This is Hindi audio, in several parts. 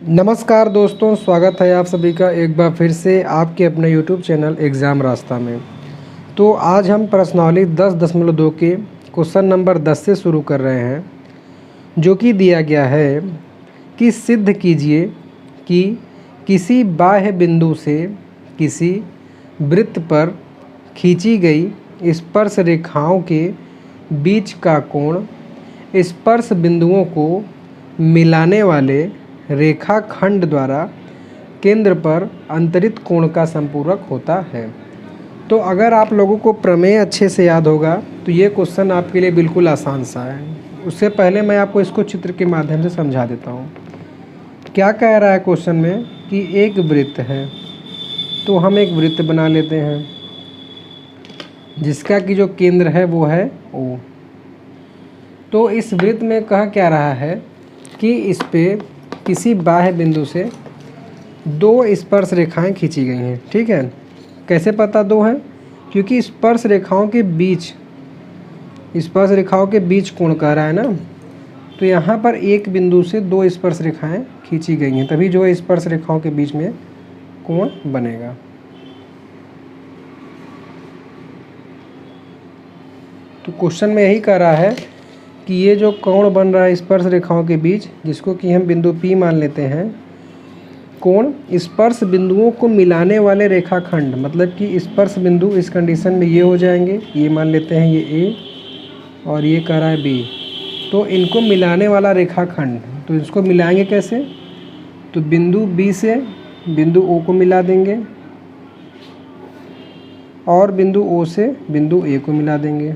नमस्कार दोस्तों, स्वागत है आप सभी का एक बार फिर से आपके अपने YouTube चैनल एग्ज़ाम रास्ता में। तो आज हम प्रश्नावली 10.2 के क्वेश्चन नंबर 10 से शुरू कर रहे हैं, जो कि दिया गया है कि सिद्ध कीजिए कि किसी बाह्य बिंदु से किसी वृत्त पर खींची गई स्पर्श रेखाओं के बीच का कोण स्पर्श बिंदुओं को मिलाने वाले रेखाखंड द्वारा केंद्र पर अंतरित कोण का संपूरक होता है। तो अगर आप लोगों को प्रमेय अच्छे से याद होगा तो ये क्वेश्चन आपके लिए बिल्कुल आसान सा है। उससे पहले मैं आपको इसको चित्र के माध्यम से समझा देता हूँ। क्या कह रहा है क्वेश्चन में कि एक वृत्त है, तो हम एक वृत्त बना लेते हैं जिसका कि जो केंद्र है वो है O। तो इस वृत्त में कह क्या रहा है कि इस पे किसी बाह्य बिंदु से दो स्पर्श रेखाएं खींची गई हैं। ठीक है, कैसे पता दो हैं? क्योंकि स्पर्श रेखाओं के बीच कोण कह रहा है ना, तो यहाँ पर एक बिंदु से दो स्पर्श रेखाएं खींची गई हैं, तभी जो है स्पर्श रेखाओं के बीच में कोण बनेगा। तो क्वेश्चन में यही कह रहा है कि ये जो कोण बन रहा है स्पर्श रेखाओं के बीच, जिसको कि हम बिंदु P मान लेते हैं, कोण स्पर्श बिंदुओं को मिलाने वाले रेखाखंड, मतलब कि स्पर्श बिंदु इस कंडीशन में ये हो जाएंगे, ये मान लेते हैं ये A और ये कह रहा है B। तो इनको मिलाने वाला रेखाखंड, तो इसको मिलाएंगे कैसे? तो बिंदु B से बिंदु O को मिला देंगे और बिंदु O से बिंदु A को मिला देंगे।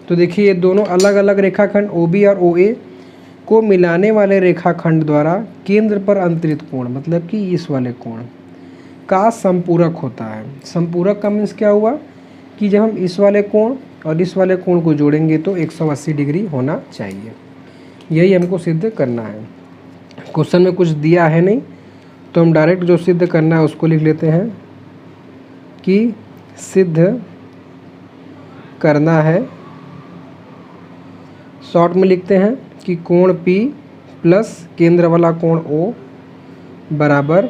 तो देखिए ये दोनों अलग अलग रेखाखंड OB और OA को मिलाने वाले रेखाखंड द्वारा केंद्र पर अंतरित कोण, मतलब कि इस वाले कोण का संपूरक होता है। संपूरक का मीन्स क्या हुआ कि जब हम इस वाले कोण और इस वाले कोण को जोड़ेंगे तो 180 डिग्री होना चाहिए। यही हमको सिद्ध करना है। क्वेश्चन में कुछ दिया है नहीं, तो हम डायरेक्ट जो सिद्ध करना है उसको लिख लेते हैं कि सिद्ध करना है। शॉर्ट में लिखते हैं कि कोण P प्लस केंद्र वाला कोण O बराबर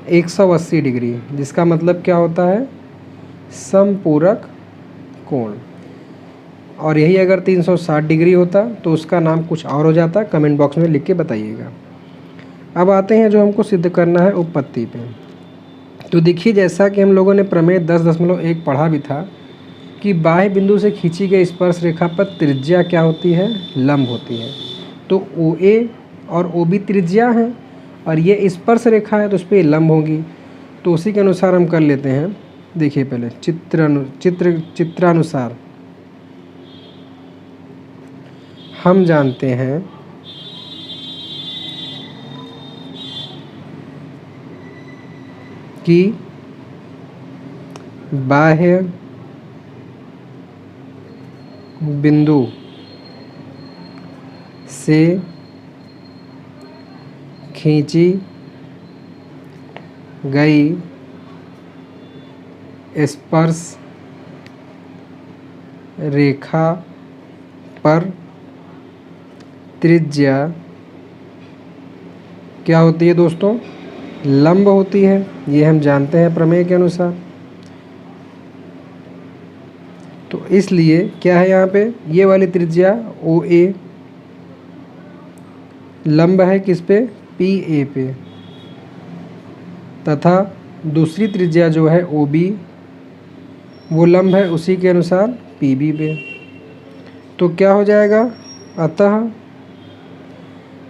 180 डिग्री, जिसका मतलब क्या होता है? संपूरक कोण। और यही अगर 360 डिग्री होता तो उसका नाम कुछ और हो जाता। कमेंट बॉक्स में लिख के बताइएगा। अब आते हैं जो हमको सिद्ध करना है उपपत्ति पे। तो देखिए, जैसा कि हम लोगों ने प्रमेय 10.1 पढ़ा भी था कि बाह्य बिंदु से खींची गई स्पर्श रेखा पर त्रिज्या क्या होती है? लंब होती है। तो OA और OB त्रिज्या है और ये स्पर्श रेखा है तो उस पर लंब होगी। तो उसी के अनुसार हम कर लेते हैं। देखिए पहले चित्रानुसार हम जानते हैं कि बाह्य बिंदु से खींची गई स्पर्श रेखा पर त्रिज्या क्या होती है दोस्तों? लंब होती है। ये हम जानते हैं प्रमेय के अनुसार। तो इसलिए क्या है यहाँ पे? ये वाली त्रिज्या OA लंब है किस पे? PA पे, तथा दूसरी त्रिज्या जो है OB वो लंब है उसी के अनुसार PB पे। तो क्या हो जाएगा? अतः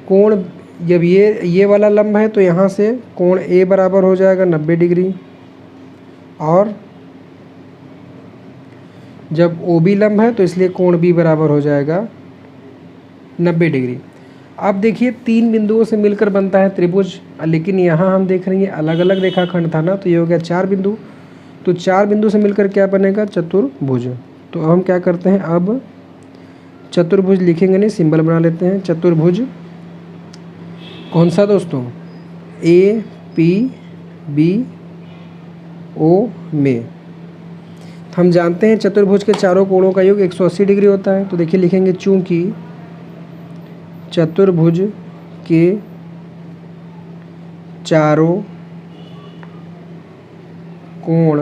कोण, जब ये वाला लंब है तो यहाँ से कोण A बराबर हो जाएगा 90 डिग्री, और जब OB लंब है तो इसलिए कोण B बराबर हो जाएगा 90 डिग्री। अब देखिए, तीन बिंदुओं से मिलकर बनता है त्रिभुज, लेकिन यहाँ हम देख रहे हैं अलग अलग रेखाखंड था ना, तो ये हो गया 4 बिंदु। तो 4 बिंदु से मिलकर क्या बनेगा? चतुर्भुज। तो अब हम क्या करते हैं? अब चतुर्भुज लिखेंगे नहीं, सिंबल बना लेते हैं। चतुर्भुज कौन सा दोस्तों? APBO में हम जानते हैं चतुर्भुज के चारों कोणों का योग 180 डिग्री होता है। तो देखिए लिखेंगे, चूंकि चतुर्भुज के चारों कोण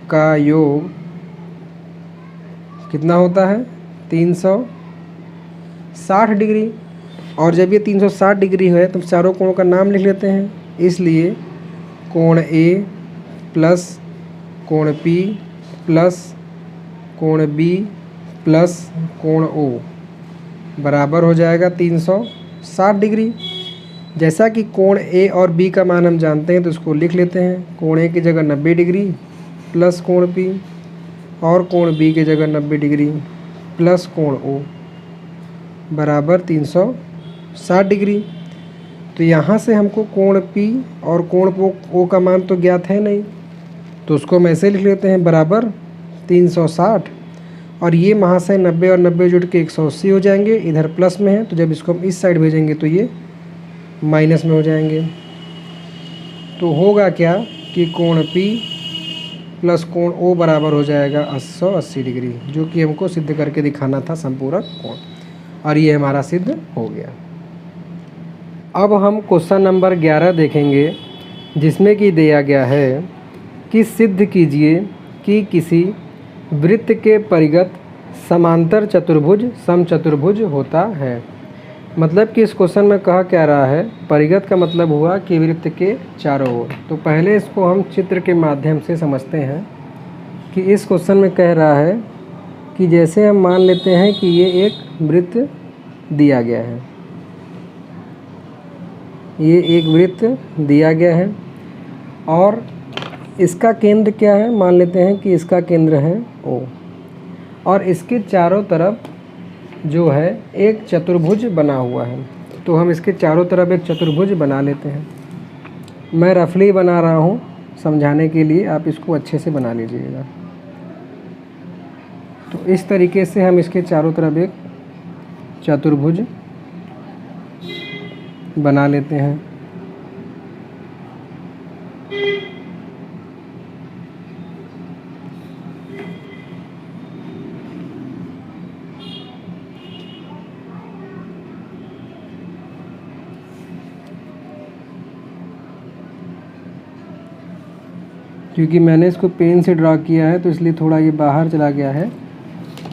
का योग कितना होता है? 360 डिग्री। और जब ये 360 डिग्री है तो चारों कोणों का नाम लिख लेते हैं। इसलिए कोण ए प्लस कोण पी प्लस कोण बी प्लस कोण ओ बराबर हो जाएगा 360 डिग्री। जैसा कि कोण ए और बी का मान हम जानते हैं तो इसको लिख लेते हैं। कोण ए की जगह 90 डिग्री प्लस कोण पी और कोण बी की जगह 90 डिग्री प्लस कोण ओ बराबर 360 डिग्री। तो यहाँ से हमको कोण पी और कोण ओ का मान तो ज्ञात है नहीं, तो उसको हम ऐसे लिख लेते हैं बराबर 360। और ये वहाँ से 90 और 90 जुड़ के 180 हो जाएंगे, इधर प्लस में है तो जब इसको हम इस साइड भेजेंगे तो ये माइनस में हो जाएंगे। तो होगा क्या कि कोण P प्लस कोण O बराबर हो जाएगा 180 डिग्री, जो कि हमको सिद्ध करके दिखाना था संपूरक कोण, और ये हमारा सिद्ध हो गया। अब हम क्वेश्चन नंबर 11 देखेंगे, जिसमें कि दिया गया है कि सिद्ध कीजिए कि किसी वृत्त के परिगत समांतर चतुर्भुज समचतुर्भुज होता है। मतलब कि इस क्वेश्चन में कहा क्या रहा है, परिगत का मतलब हुआ कि वृत्त के चारों ओर। तो पहले इसको हम चित्र के माध्यम से समझते हैं कि इस क्वेश्चन में कह रहा है कि जैसे हम मान लेते हैं कि ये एक वृत्त दिया गया है, ये एक वृत्त दिया गया है और इसका केंद्र क्या है, मान लेते हैं कि इसका केंद्र है O, और इसके चारों तरफ जो है एक चतुर्भुज बना हुआ है। तो हम इसके चारों तरफ एक चतुर्भुज बना लेते हैं। मैं रफली बना रहा हूँ समझाने के लिए, आप इसको अच्छे से बना लीजिएगा। तो इस तरीके से हम इसके चारों तरफ एक चतुर्भुज बना लेते हैं। क्योंकि मैंने इसको पेन से ड्रा किया है तो इसलिए थोड़ा ये बाहर चला गया है,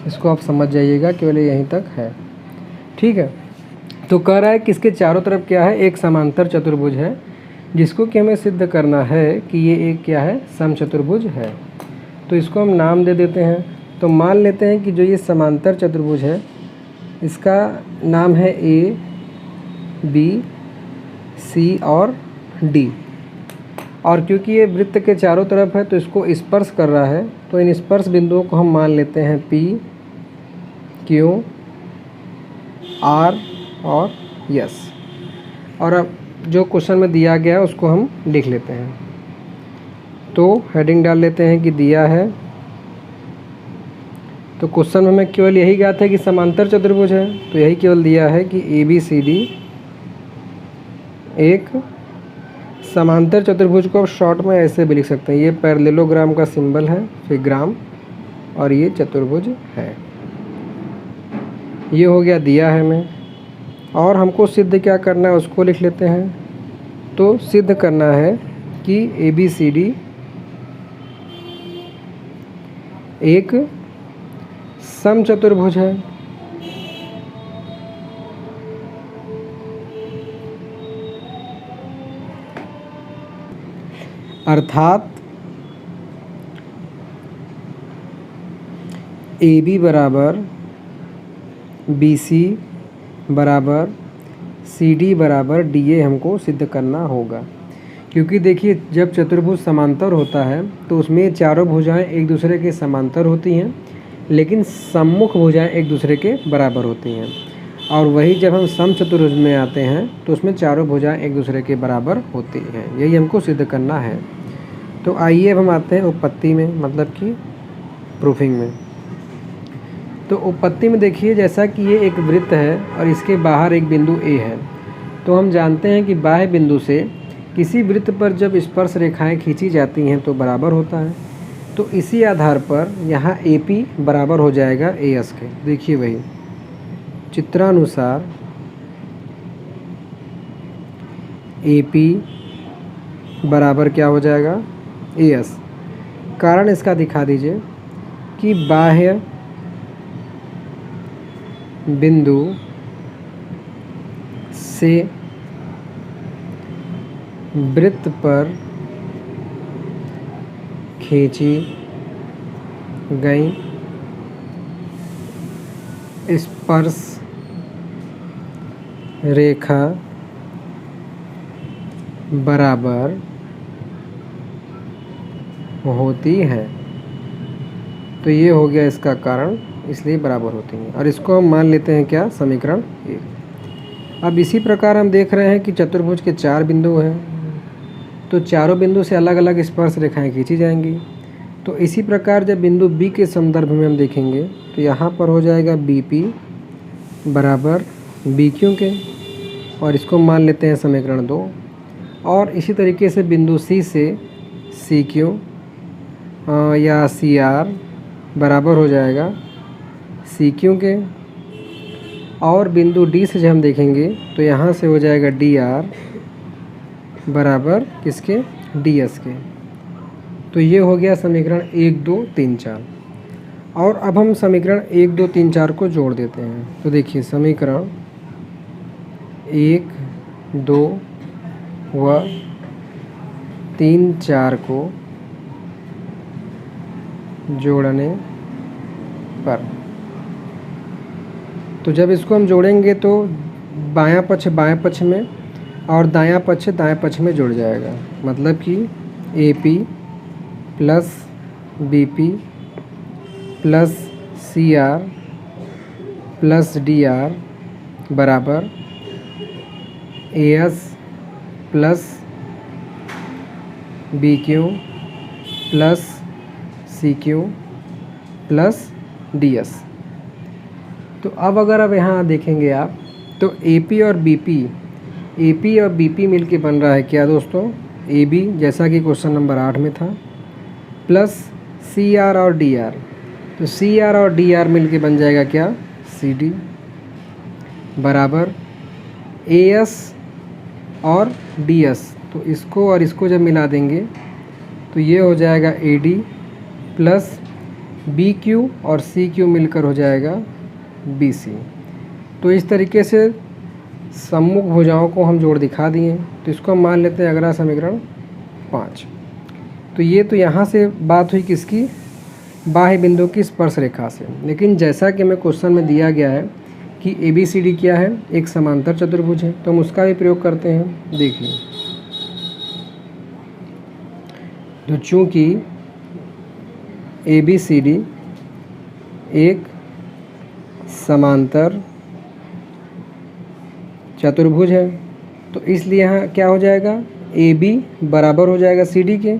इसको आप समझ जाइएगा, केवल यहीं तक है। ठीक है, तो कह रहा है कि इसके चारों तरफ क्या है, एक समांतर चतुर्भुज है, जिसको कि हमें सिद्ध करना है कि ये एक क्या है, समचतुर्भुज है। तो इसको हम नाम दे देते हैं। तो मान लेते हैं कि जो ये समांतर चतुर्भुज है इसका नाम है A, B, C और D। और क्योंकि ये वृत्त के चारों तरफ है तो इसको स्पर्श कर रहा है, तो इन स्पर्श बिंदुओं को हम मान लेते हैं P, Q, R और S। और अब जो क्वेश्चन में दिया गया है उसको हम लिख लेते हैं। तो हेडिंग डाल लेते हैं कि दिया है, तो क्वेश्चन में हमें केवल यही ज्ञात है कि समांतर चतुर्भुज है, तो यही केवल दिया है कि ABCD एक समांतर चतुर्भुज को आप शॉर्ट में ऐसे भी लिख सकते हैं, ये पैरेललोग्राम का सिंबल है, फिर ग्राम, और ये चतुर्भुज है। ये हो गया दिया है हमें, और हमको सिद्ध क्या करना है उसको लिख लेते हैं। तो सिद्ध करना है कि ABCD एक समचतुर्भुज है। अर्थात AB बराबर BC बराबर CD बराबर DA हमको सिद्ध करना होगा। क्योंकि देखिए जब चतुर्भुज समांतर होता है तो उसमें चारों भुजाएं एक दूसरे के समांतर होती हैं, लेकिन सम्मुख भुजाएं एक दूसरे के बराबर होती हैं। और वही जब हम समचतुर्भुज में आते हैं तो उसमें चारों भुजाएं एक दूसरे के बराबर होती हैं। यही हमको सिद्ध करना है। तो आइए अब हम आते हैं उपपत्ति में, मतलब कि प्रूफिंग में। तो उपपत्ति में देखिए, जैसा कि ये एक वृत्त है और इसके बाहर एक बिंदु A है, तो हम जानते हैं कि बाह्य बिंदु से किसी वृत्त पर जब स्पर्श रेखाएं खींची जाती हैं तो बराबर होता है। तो इसी आधार पर यहाँ AP बराबर हो जाएगा AS के। देखिए वही चित्रानुसार AP बराबर क्या हो जाएगा AS। कारण इसका दिखा दीजिए कि बाह्य बिंदु से वृत्त पर खींची गई स्पर्श रेखा बराबर होती है। तो ये हो गया इसका कारण, इसलिए बराबर होती हैं। और इसको हम मान लेते हैं क्या, समीकरण 1। अब इसी प्रकार हम देख रहे हैं कि चतुर्भुज के 4 बिंदु हैं, तो चारों बिंदु से अलग अलग स्पर्श रेखाएं खींची जाएंगी। तो इसी प्रकार जब बिंदु B के संदर्भ में हम देखेंगे तो यहाँ पर हो जाएगा BP बराबर BQ के, और इसको मान लेते हैं समीकरण 2। और इसी तरीके से बिंदु C से CQ या CR बराबर हो जाएगा CQ के, और बिंदु D से जब हम देखेंगे तो यहाँ से हो जाएगा DR बराबर किसके, DS के। तो ये हो गया समीकरण 1, 2, 3, 4। और अब हम समीकरण 1, 2, 3, 4 को जोड़ देते हैं। तो देखिए समीकरण 1, 2 व 3, 4 को जोड़ने पर, तो जब इसको हम जोड़ेंगे तो बायां पक्ष बाएं पक्ष में और दायां पक्ष दाएं पक्ष में जुड़ जाएगा। मतलब कि AP plus BP plus CR plus DR बराबर AS plus BQ plus CQ plus DS। तो अब अगर अब यहाँ देखेंगे आप तो AP और BP मिलके बन रहा है क्या दोस्तों, AB, जैसा कि क्वेश्चन नंबर 8 में था, प्लस CR और DR। तो CR और DR मिलके बन जाएगा क्या, CD बराबर AS और DS। तो इसको और इसको जब मिला देंगे तो ये हो जाएगा AD प्लस BQ और CQ मिलकर हो जाएगा BC। तो इस तरीके से सम्मुख भुजाओं को हम जोड़ दिखा दिए। तो इसको हम मान लेते हैं अगला समीकरण 5। तो ये तो यहाँ से बात हुई किसकी, बाह्य बिंदु की स्पर्श रेखा से। लेकिन जैसा कि हमें क्वेश्चन में दिया गया है कि ABCD क्या है, एक समांतर चतुर्भुज है, तो हम उसका भी प्रयोग करते हैं। देखिए तो चूँकि ABCD एक समांतर चतुर्भुज है, तो इसलिए यहाँ क्या हो जाएगा, AB बराबर हो जाएगा CD के,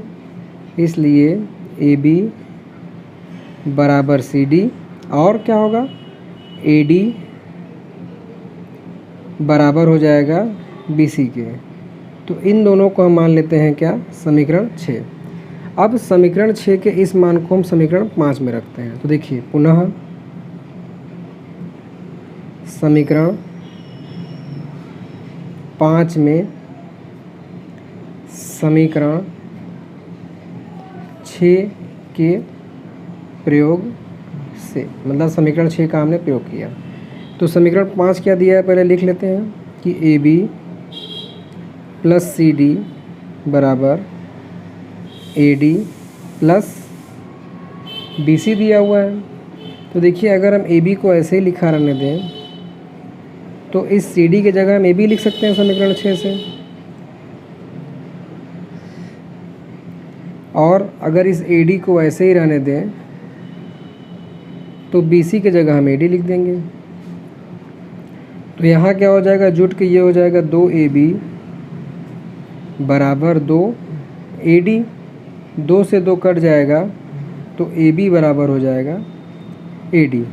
इसलिए AB बराबर CD। और क्या होगा, AD बराबर हो जाएगा BC के। तो इन दोनों को हम मान लेते हैं क्या, समीकरण 6। अब समीकरण 6 के इस मान को हम समीकरण 5 में रखते हैं। तो देखिए पुनः समीकरण 5 में समीकरण 6 के प्रयोग से, मतलब समीकरण 6 का हमने प्रयोग किया। तो समीकरण 5 क्या दिया है पहले लिख लेते हैं कि AB प्लस CD बराबर AD प्लस BC दिया हुआ है। तो देखिए अगर हम AB को ऐसे ही लिखा रहने दें तो इस CD की जगह हम AB लिख सकते हैं समीकरण 6 से, और अगर इस AD को ऐसे ही रहने दें तो BC की जगह हम AD लिख देंगे। तो यहाँ क्या हो जाएगा, जुट के ये हो जाएगा 2AB बराबर 2AD, 2 से 2 कट जाएगा तो AB बराबर हो जाएगा AD।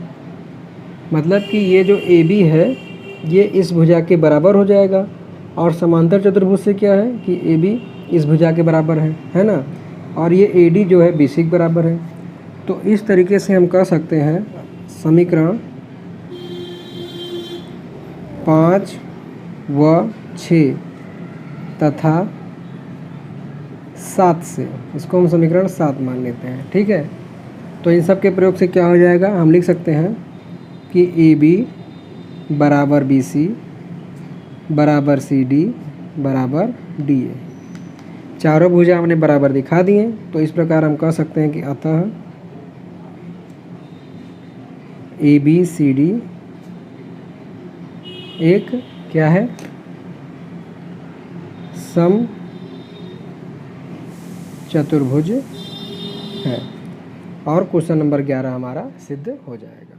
मतलब कि ये जो AB है ये इस भुजा के बराबर हो जाएगा, और समांतर चतुर्भुज से क्या है कि AB इस भुजा के बराबर है ना, और ये AD जो है BC के बराबर है। तो इस तरीके से हम कह सकते हैं समीकरण 5 व 6 तथा 7 से, इसको हम समीकरण 7 मान लेते हैं। ठीक है, तो इन सब के प्रयोग से क्या हो जाएगा, हम लिख सकते हैं कि AB बराबर BC बराबर CD बराबर DA। चारों भुजा हमने बराबर दिखा दिए, तो इस प्रकार हम कह सकते हैं कि अतः ABCD एक क्या है, सम चतुर्भुज है। और क्वेश्चन नंबर 11 हमारा सिद्ध हो जाएगा।